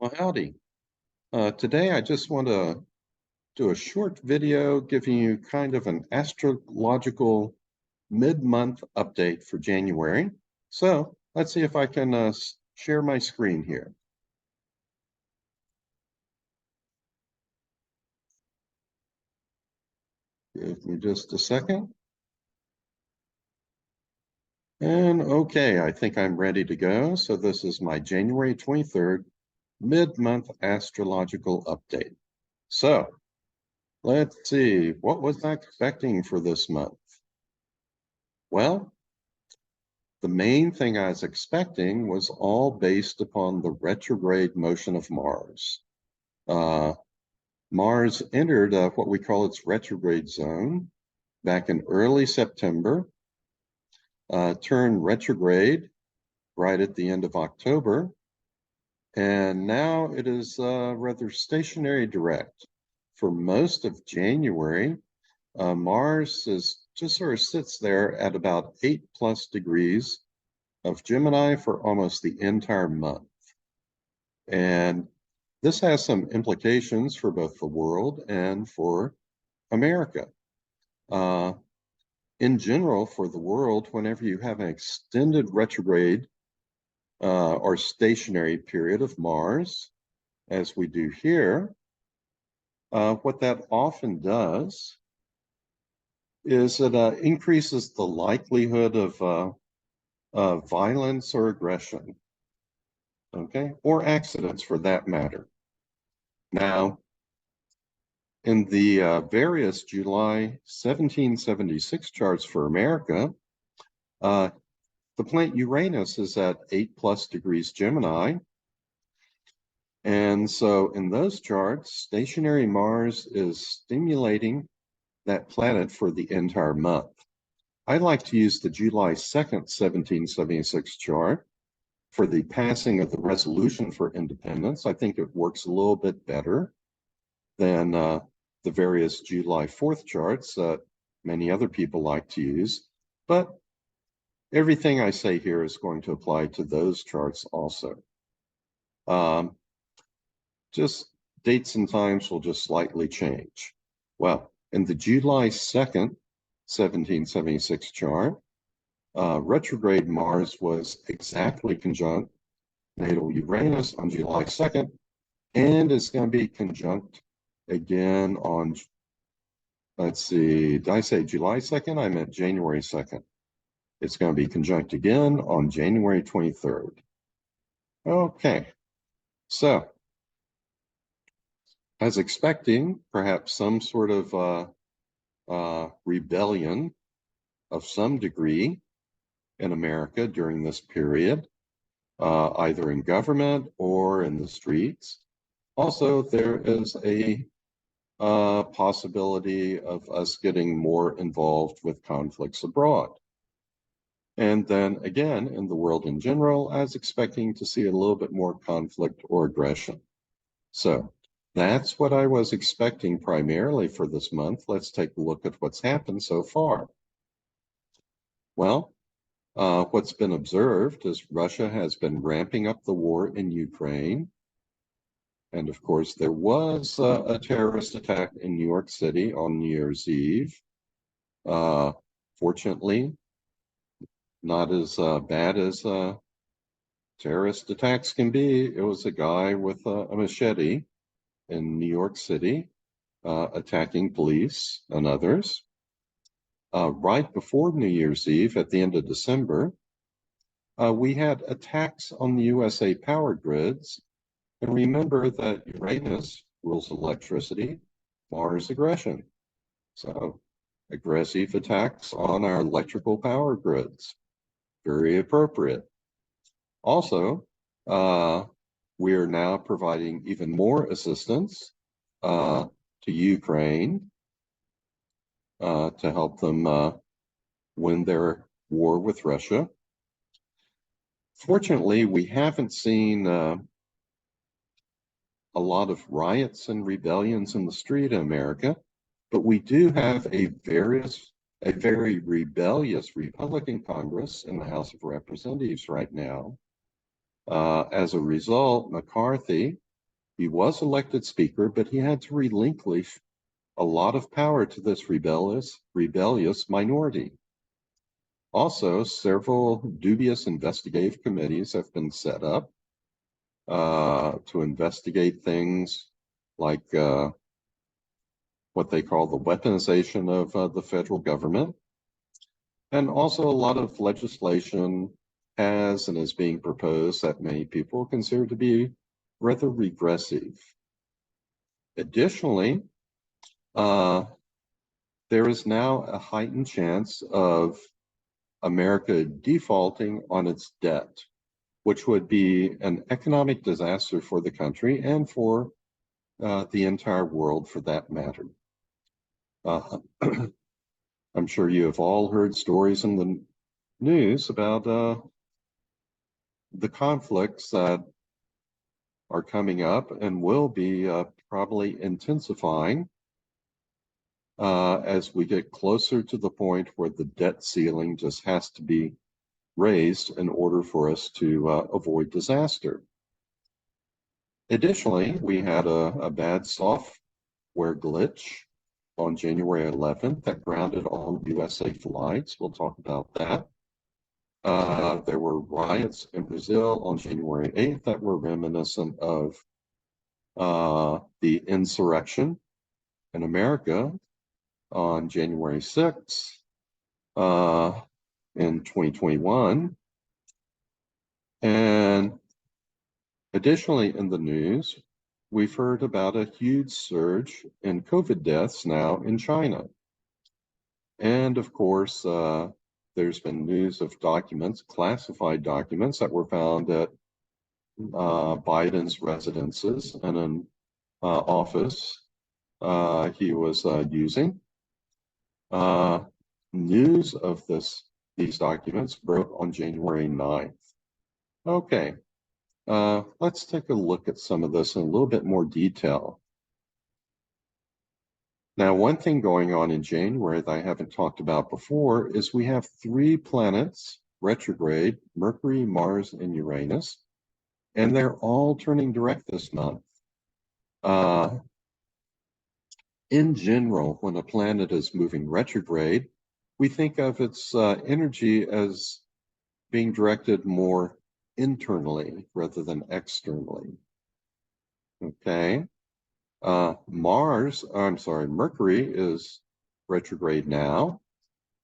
Well, howdy. Today I just want to do a short video giving you kind of an astrological mid-month update for January. So let's see if I can share my screen here. Give me just a second. And okay, I think I'm ready to go. So this is my January 23rd mid-month astrological update. So let's see, what was I expecting for this month? Well, the main thing I was expecting was all based upon the retrograde motion of Mars. Mars entered what we call its retrograde zone back in early September, turned retrograde right at the end of October, and now it is rather stationary direct. For most of January, Mars just sort of sits there at about 8+ degrees of Gemini for almost the entire month. And this has some implications for both the world and for America. In general, for the world, whenever you have an extended retrograde or stationary period of Mars, as we do here, what that often does is it increases the likelihood of violence or aggression, okay, or accidents for that matter. Now, in the various July 1776 charts for America, the planet Uranus is at 8+ degrees Gemini. And so in those charts, stationary Mars is stimulating that planet for the entire month. I like to use the July 2nd, 1776 chart for the passing of the resolution for independence. I think it works a little bit better than the various July 4th charts that many other people like to use. But everything I say here is going to apply to those charts also. Just dates and times will just slightly change. Well, in the July 2nd, 1776 chart, retrograde Mars was exactly conjunct natal Uranus on July 2nd, and it's going to be conjunct again on, let's see, did I say July 2nd? I meant January 2nd. It's going to be conjunct again on January 23rd. Okay, so as expecting, perhaps some sort of rebellion of some degree in America during this period, either in government or in the streets. Also, there is a possibility of us getting more involved with conflicts abroad. And then again, in the world in general, I was expecting to see a little bit more conflict or aggression. So that's what I was expecting primarily for this month. Let's take a look at what's happened so far. Well, what's been observed is Russia has been ramping up the war in Ukraine. And of course, there was a terrorist attack in New York City on New Year's Eve. Fortunately, not as bad as terrorist attacks can be. It was a guy with a machete in New York City attacking police and others. Right before New Year's Eve, at the end of December, we had attacks on the USA power grids. And remember that Uranus rules electricity, Mars aggression. So aggressive attacks on our electrical power grids, very appropriate. Also, we are now providing even more assistance to Ukraine to help them win their war with Russia. Fortunately, we haven't seen a lot of riots and rebellions in the street in America, but we do have a very rebellious Republican Congress in the House of Representatives right now. As a result, McCarthy He was elected speaker, but he had to relinquish a lot of power to this rebellious minority. Also, several dubious investigative committees have been set up to investigate things like what they call the weaponization of the federal government. And also a lot of legislation has and is being proposed that many people consider to be rather regressive. Additionally, there is now a heightened chance of America defaulting on its debt, which would be an economic disaster for the country and for the entire world for that matter. I'm sure you have all heard stories in the news about the conflicts that are coming up and will be probably intensifying as we get closer to the point where the debt ceiling just has to be raised in order for us to avoid disaster. Additionally, we had a bad software glitch on January 11th that grounded all USA flights. We'll talk about that. There were riots in Brazil on January 8th that were reminiscent of the insurrection in America on January 6th in 2021. And additionally, in the news, we've heard about a huge surge in COVID deaths now in China. And of course, there's been news of documents, classified documents that were found at Biden's residences and an office he was using. News of these documents broke on January 9th. Okay, let's take a look at some of this in a little bit more detail. Now, one thing going on in January that I haven't talked about before is we have 3 planets retrograde, Mercury, Mars, and Uranus, and they're all turning direct this month. In general, when a planet is moving retrograde, we think of its energy as being directed more internally rather than externally. Okay. Mercury is retrograde now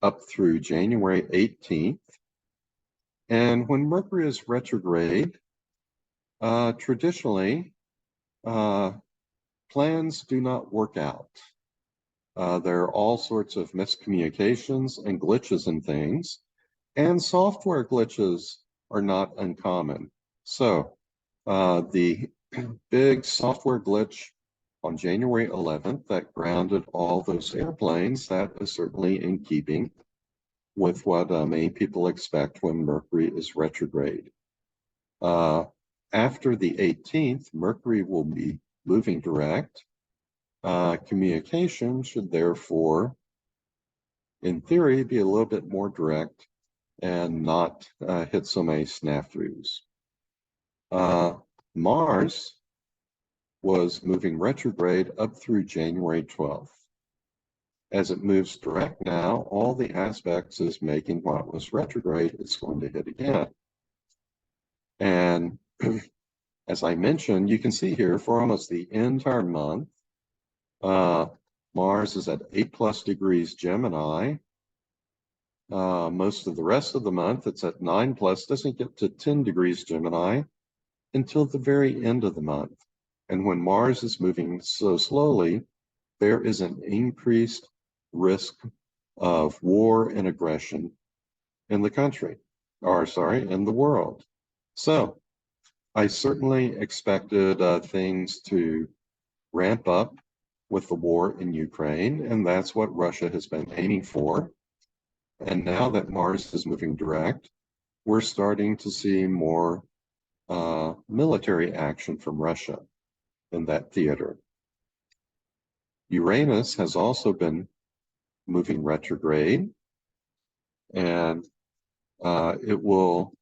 up through January 18th. And when Mercury is retrograde, traditionally, plans do not work out. There are all sorts of miscommunications and glitches and things, and software glitches are not uncommon. So the big software glitch on January 11th that grounded all those airplanes, that is certainly in keeping with what many people expect when Mercury is retrograde. After the 18th, Mercury will be moving direct. Communication should therefore, in theory, be a little bit more direct and not hit so many snafus. Mars was moving retrograde up through January 12th. As it moves direct now, all the aspects is making what was retrograde, it's going to hit again. And as I mentioned, you can see here for almost the entire month, Mars is at 8+ degrees Gemini. Most of the rest of the month, it's at 9+, doesn't get to 10 degrees Gemini until the very end of the month. And when Mars is moving so slowly, there is an increased risk of war and aggression in the country, in the world. So I certainly expected things to ramp up with the war in Ukraine, and that's what Russia has been aiming for. And now that Mars is moving direct, we're starting to see more military action from Russia in that theater. Uranus has also been moving retrograde, and it will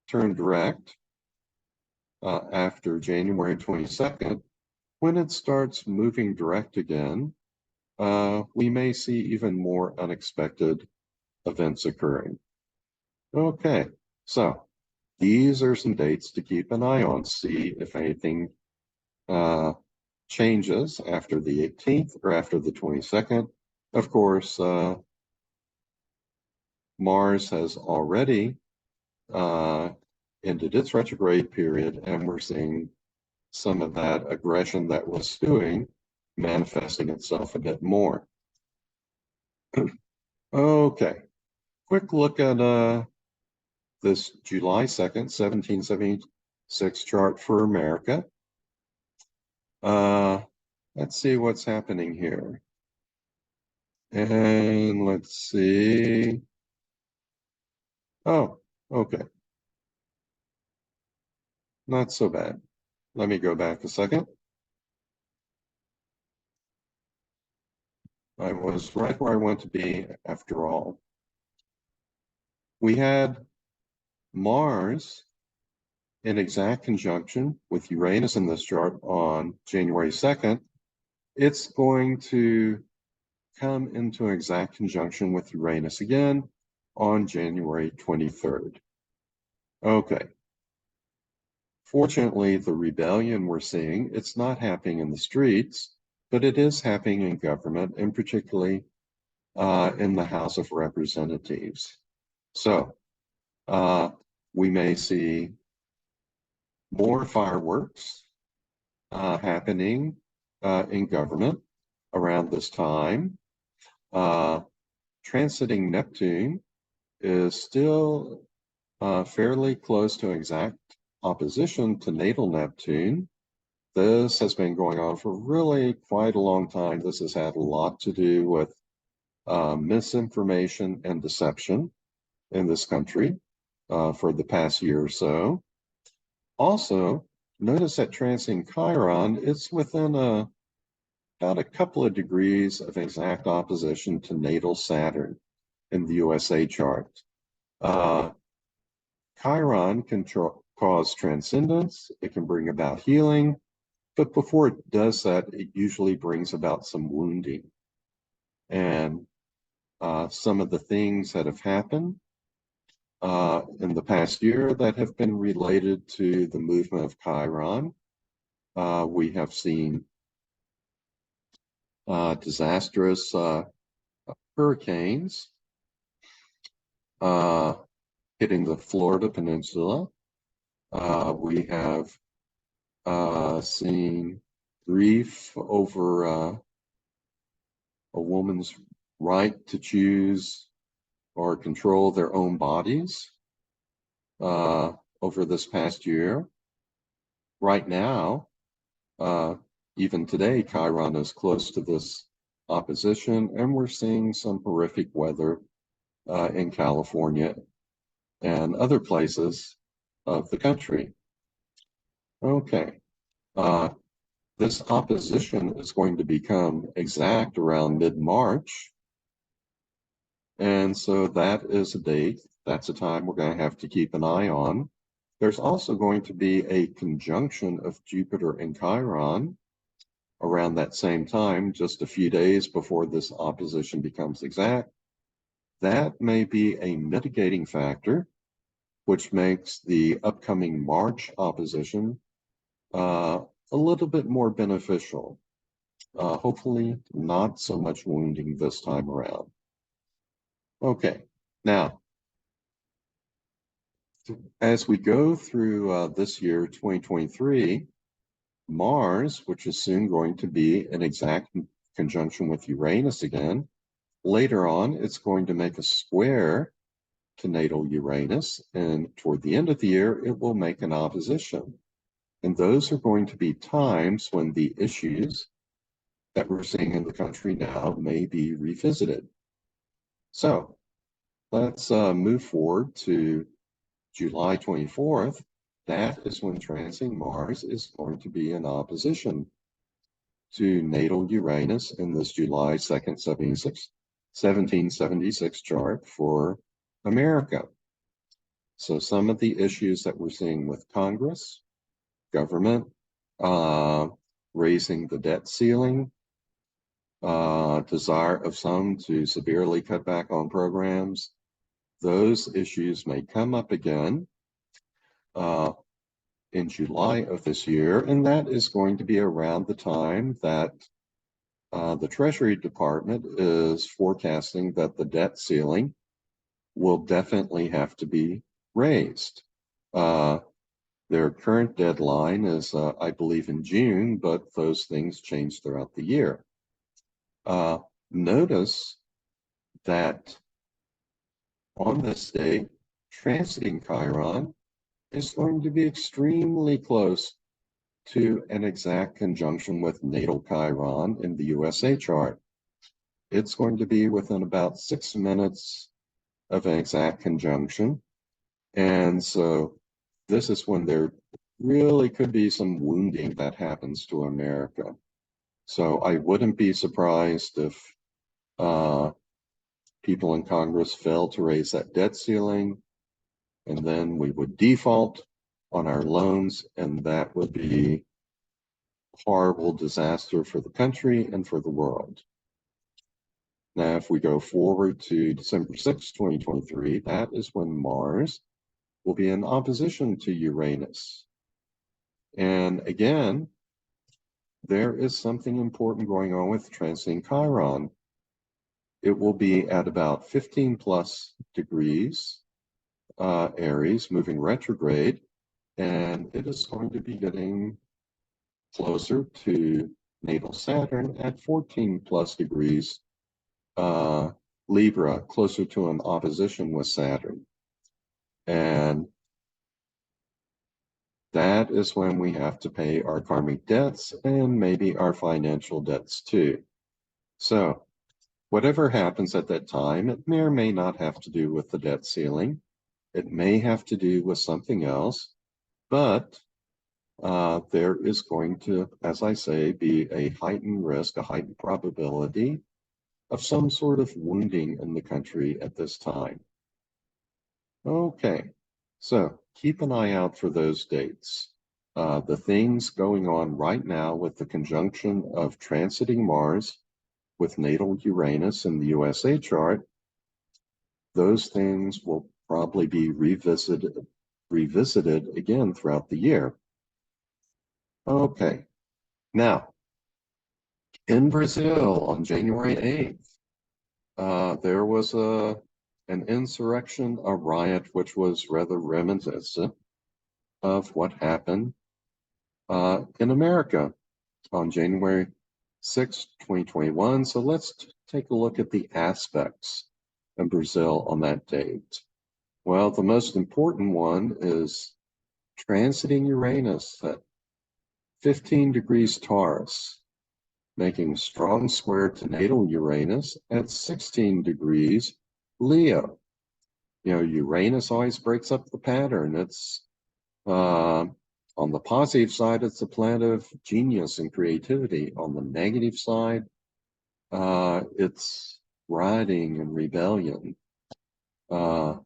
turn direct after January 22nd, when it starts moving direct again, we may see even more unexpected events occurring. Okay, so these are some dates to keep an eye on, see if anything changes after the 18th or after the 22nd. Of course, Mars has already ended its retrograde period, and we're seeing some of that aggression that was stewing manifesting itself a bit more. Okay, quick look at this July 2nd, 1776 chart for America. Let's see what's happening here. And let's see. Oh, okay. Not so bad. Let me go back a second. I was right where I want to be after all. We had Mars in exact conjunction with Uranus in this chart on January 2nd. It's going to come into exact conjunction with Uranus again on January 23rd. Okay. Fortunately, the rebellion we're seeing, it's not happening in the streets, but it is happening in government, and particularly in the House of Representatives. So we may see more fireworks happening in government around this time. Transiting Neptune is still fairly close to exact opposition to natal Neptune. This has been going on for really quite a long time. This has had a lot to do with misinformation and deception in this country for the past year or so. Also, notice that transiting Chiron, it's within about a couple of degrees of exact opposition to natal Saturn in the USA chart. Chiron can cause transcendence, it can bring about healing, but before it does that, it usually brings about some wounding. And some of the things that have happened in the past year that have been related to the movement of Chiron, we have seen disastrous hurricanes hitting the Florida Peninsula. We have seen grief over a woman's right to choose or control their own bodies over this past year. Right now, even today, Chiron is close to this opposition, and we're seeing some horrific weather in California and other places of the country. Okay. This opposition is going to become exact around mid-March. And so that is a date. That's a time we're going to have to keep an eye on. There's also going to be a conjunction of Jupiter and Chiron around that same time, just a few days before this opposition becomes exact. That may be a mitigating factor, which makes the upcoming March opposition a little bit more beneficial. Hopefully not so much wounding this time around. Okay, now, as we go through this year, 2023, Mars, which is soon going to be in exact conjunction with Uranus again, later on, it's going to make a square to natal Uranus, and toward the end of the year, it will make an opposition. And those are going to be times when the issues that we're seeing in the country now may be revisited. So let's move forward to July 24th. That is when transiting Mars is going to be in opposition to natal Uranus in this July 2nd, 1776 chart for America. So some of the issues that we're seeing with Congress, government, raising the debt ceiling, desire of some to severely cut back on programs. Those issues may come up again in July of this year, and that is going to be around the time that the Treasury Department is forecasting that the debt ceiling will definitely have to be raised. Their current deadline is, I believe, in June, but those things change throughout the year. Notice that on this day, transiting Chiron is going to be extremely close to an exact conjunction with natal Chiron in the USA chart. It's going to be within about 6 minutes of an exact conjunction. And so this is when there really could be some wounding that happens to America. So I wouldn't be surprised if people in Congress fail to raise that debt ceiling, and then we would default on our loans, and that would be horrible disaster for the country and for the world. Now, if we go forward to December 6, 2023, that is when Mars will be in opposition to Uranus. And again, there is something important going on with transiting Chiron. It will be at about 15 plus degrees Aries, moving retrograde, and it is going to be getting closer to natal Saturn at 14 plus degrees Libra, closer to an opposition with Saturn. And that is when we have to pay our karmic debts and maybe our financial debts too. So whatever happens at that time, it may or may not have to do with the debt ceiling. It may have to do with something else, but there is going to, as I say, be a heightened risk, a heightened probability of some sort of wounding in the country at this time. Okay, so keep an eye out for those dates. The things going on right now with the conjunction of transiting Mars with natal Uranus in the USA chart, those things will probably be revisited again throughout the year. Okay, now in Brazil on January 8th, there was an insurrection, a riot, which was rather reminiscent of what happened in America on January 6, 2021. So let's take a look at the aspects in Brazil on that date. Well, the most important one is transiting Uranus at 15 degrees Taurus, making a strong square to natal Uranus at 16 degrees Leo. You know, Uranus always breaks up the pattern. It's on the positive side, it's a planet of genius and creativity. On the negative side, it's rioting and rebellion,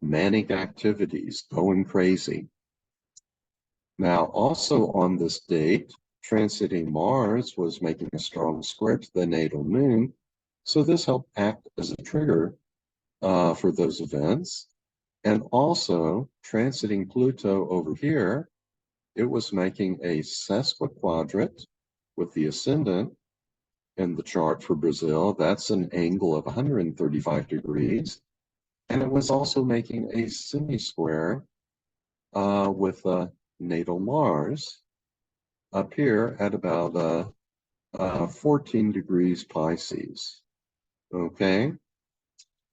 manic activities, going crazy. Now, also on this date, transiting Mars was making a strong square to the natal moon. So this helped act as a trigger for those events. And also transiting Pluto over here, it was making a sesquiquadrate with the ascendant in the chart for Brazil. That's an angle of 135 degrees. And it was also making a semi-square with natal Mars up here at about 14 degrees Pisces. Okay?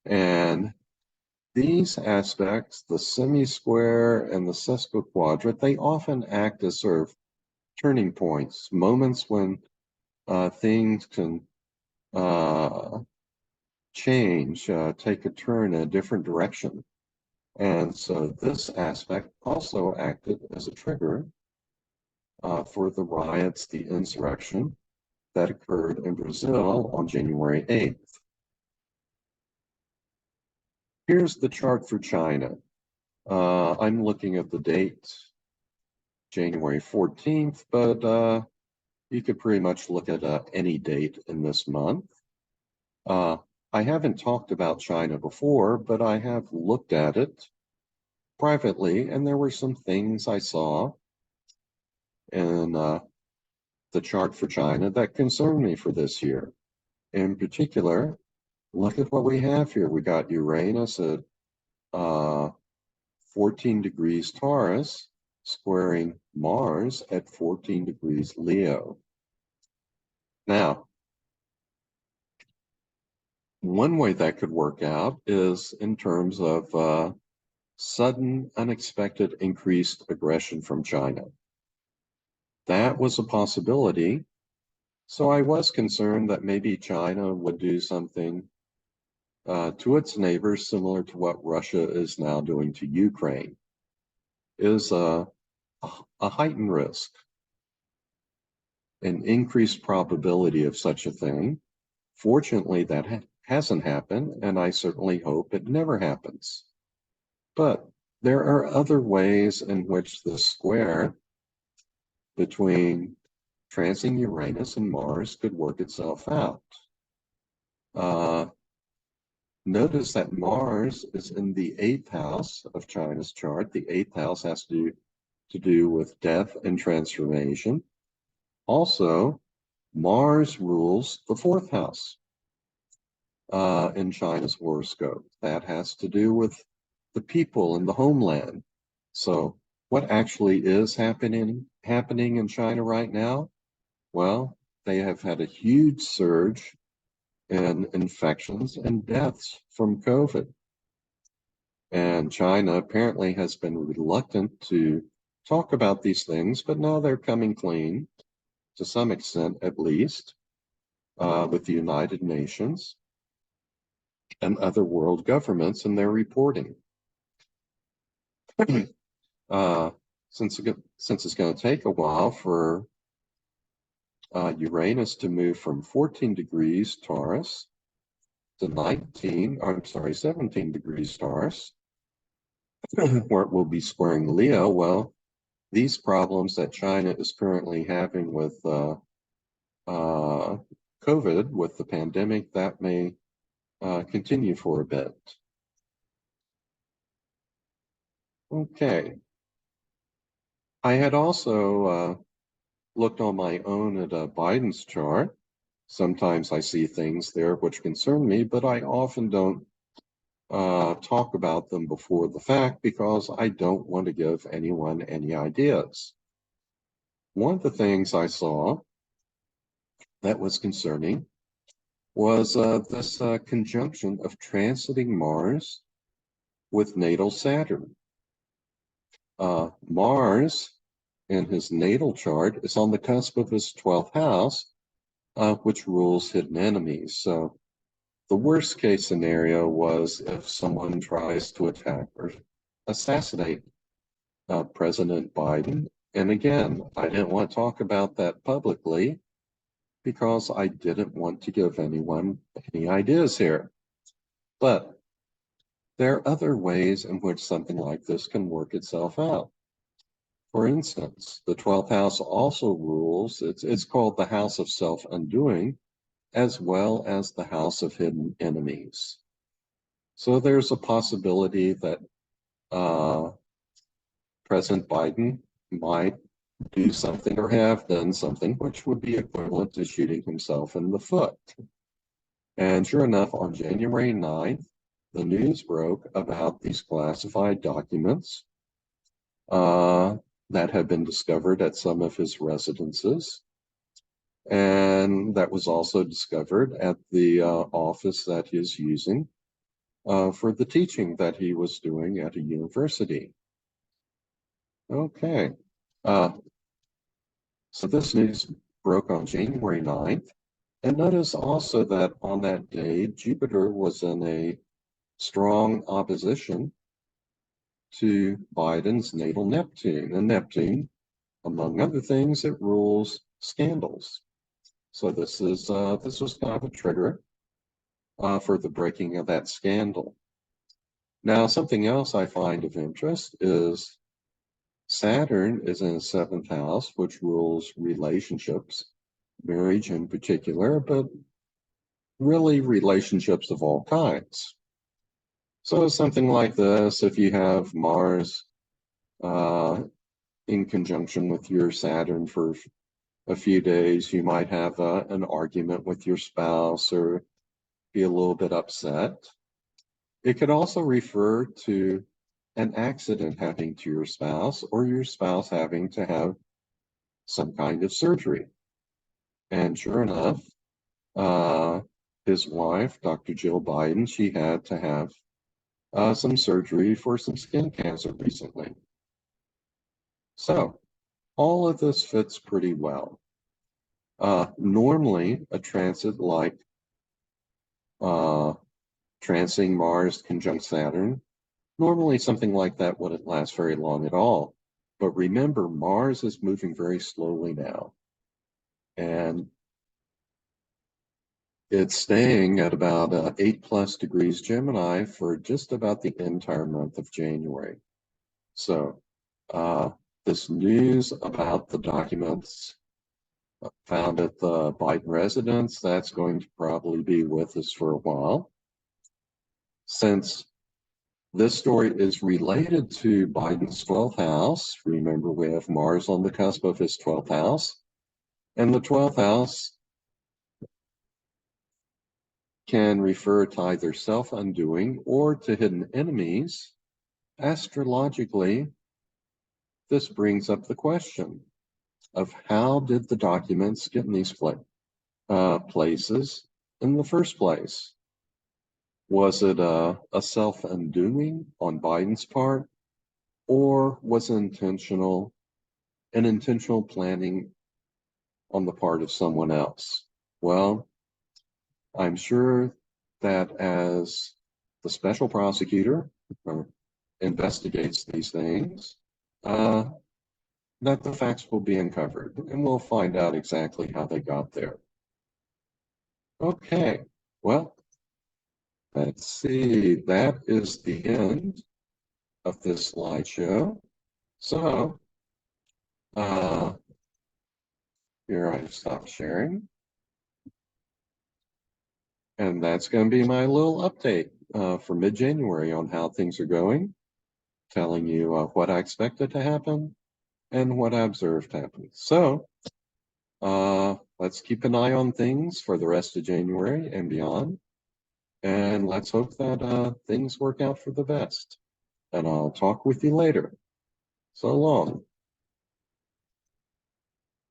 And these aspects, the semi-square and the sesquiquadrate, they often act as sort of turning points, moments when things can change, take a turn in a different direction. And so this aspect also acted as a trigger for the riots, the insurrection that occurred in Brazil on January 8th. Here's the chart for China. I'm looking at the date January 14th, but you could pretty much look at any date in this month. I haven't talked about China before, but I have looked at it privately, and there were some things I saw in the chart for China that concerned me for this year. In particular, look at what we have here. We got Uranus at 14 degrees Taurus, squaring Mars at 14 degrees Leo. Now, one way that could work out is in terms of sudden, unexpected increased aggression from China. That was a possibility. So I was concerned that maybe China would do something to its neighbors similar to what Russia is now doing to Ukraine. Is a heightened risk, an increased probability of such a thing. Fortunately, that hasn't happened, and I certainly hope it never happens. But there are other ways in which the square between transiting Uranus and Mars could work itself out. Notice that Mars is in the 8th house of China's chart. The 8th house has to do with death and transformation. Also, Mars rules the 4th house in China's horoscope. That has to do with the people and the homeland. So what actually is happening in China right now? Well, they have had a huge surge in infections and deaths from COVID. And China apparently has been reluctant to talk about these things, but now they're coming clean, to some extent at least, with the United Nations and other world governments in their reporting. Since it's going to take a while for Uranus to move from 14 degrees Taurus to 17 degrees Taurus, where it will be squaring Leo. Well, these problems that China is currently having with COVID, with the pandemic, that may continue for a bit. Okay. I had also looked on my own at Biden's chart. Sometimes I see things there which concern me, but I often don't talk about them before the fact because I don't want to give anyone any ideas. One of the things I saw that was concerning was this conjunction of transiting Mars with natal Saturn. Mars in his natal chart is on the cusp of his 12th house, which rules hidden enemies. So the worst case scenario was if someone tries to attack or assassinate President Biden. And again, I didn't want to talk about that publicly because I didn't want to give anyone any ideas here. But there are other ways in which something like this can work itself out. For instance, the 12th house also rules, it's called the house of self-undoing, as well as the house of hidden enemies. So there's a possibility that President Biden might do something or have done something which would be equivalent to shooting himself in the foot. And sure enough, on January 9th, the news broke about these classified documents that had been discovered at some of his residences. And that was also discovered at the office that he's using for the teaching that he was doing at a university. Okay. So this news broke on January 9th. And notice also that on that day, Jupiter was in a strong opposition to Biden's natal Neptune. And Neptune, among other things, it rules scandals. So this was kind of a trigger for the breaking of that scandal. Now, something else I find of interest is Saturn is in the seventh house, which rules relationships, marriage in particular, but really relationships of all kinds. So something like this, if you have Mars uh, in conjunction with your Saturn for a few days, you might have an argument with your spouse or be a little bit upset. It could also refer to an accident happening to your spouse or your spouse having to have some kind of surgery. And sure enough, uh, his wife, Dr. Jill Biden, she had to have some surgery for some skin cancer recently. So all of this fits pretty well. Normally, a transit like uh, transiting Mars conjunct Saturn, normally something like that wouldn't last very long at all. But remember, Mars is moving very slowly now. And it's staying at about 8+ degrees Gemini for just about the entire month of January. So uh, this news about the documents found at the Biden residence, that's going to probably be with us for a while. Since this story is related to Biden's 12th house, remember we have Mars on the cusp of his 12th house, and the 12th house can refer to either self-undoing or to hidden enemies. Astrologically, this brings up the question of how did the documents get in these places in the first place? Was it a self-undoing on Biden's part, or was it an intentional planning on the part of someone else? Well, I'm sure that as the special prosecutor investigates these things, that the facts will be uncovered, and we'll find out exactly how they got there. Okay, well, let's see. That is the end of this slideshow. So, uh, here I stop sharing. And that's going to be my little update for mid-January on how things are going, telling you what I expected to happen and what I observed happen. So let's keep an eye on things for the rest of January and beyond. And let's hope that things work out for the best. And I'll talk with you later. So long.